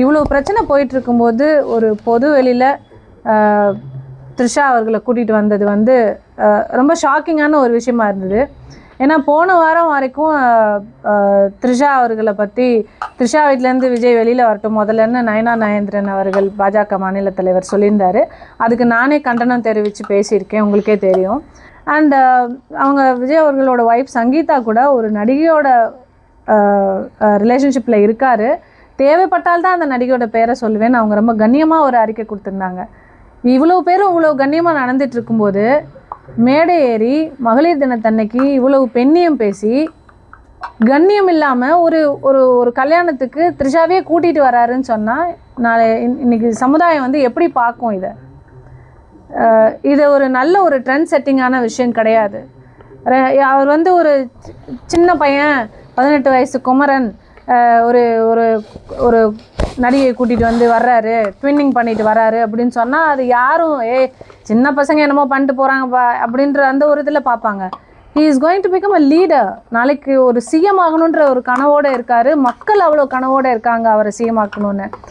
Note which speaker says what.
Speaker 1: இவ்வளோ பிரச்சனை போயிட்டுருக்கும்போது ஒரு பொது வெளியில் த்ரிஷா அவர்களை கூட்டிகிட்டு வந்தது வந்து ரொம்ப ஷாக்கிங்கான ஒரு விஷயமா இருந்தது. ஏன்னா போன வாரம் வரைக்கும் த்ரிஷா அவர்களை பற்றி த்ரிஷா வீட்டிலேருந்து விஜய் வெளியில் வரட்டும் முதல்லன்னு நயனா நாகேந்திரன் அவர்கள் பாஜக மாநில தலைவர் சொல்லியிருந்தார். அதுக்கு நானே கண்டனம் தெரிவித்து பேசியிருக்கேன், உங்களுக்கே தெரியும். அண்ட் அவங்க விஜய் அவர்களோட ஒய்ஃப் சங்கீதா கூட ஒரு நடிகையோட ரிலேஷன்ஷிப்பில் இருக்கார். தேவைப்பட்டால்தான் அந்த நடிகையோட பேரை சொல்லுவேன். அவங்க ரொம்ப கண்ணியமாக ஒரு அறிக்கை கொடுத்துருந்தாங்க. இவ்வளோ பேரும் இவ்வளோ கண்ணியமாக நடந்துட்டு இருக்கும்போது மேடை ஏறி மகளிர் தினத்தன்னைக்கு இவ்வளவு பெண்ணியம் பேசி கண்ணியம் இல்லாமல் ஒரு ஒரு ஒரு கல்யாணத்துக்கு த்ரிஷாவே கூட்டிகிட்டு வராருன்னு சொன்னால் நாளை இன்னைக்கு சமுதாயம் வந்து எப்படி பார்க்கும் இதை ஒரு நல்ல ஒரு ட்ரெண்ட் செட்டிங்கான விஷயம் கிடையாது. அவர் வந்து ஒரு சின்ன பையன் 18 வயசு குமரன் ஒரு ஒரு ஒரு நடிகை கூட்டிகிட்டு வந்து வர்றாரு, ட்வின்னிங் பண்ணிட்டு வர்றாரு அப்படின்னு சொன்னால் அது யாரும் சின்ன பசங்க என்னமோ பண்ணிட்டு போகிறாங்கப்பா அப்படின்ற அந்த ஒரு இதில் பார்ப்பாங்க. He is going to become a leader. நாளைக்கு ஒரு சிஎம் ஆகணுன்ற ஒரு கனவோடு இருக்கார். மக்கள் அவ்வளோ கனவோடு இருக்காங்க அவரை சிஎம் ஆக்கணும்னு.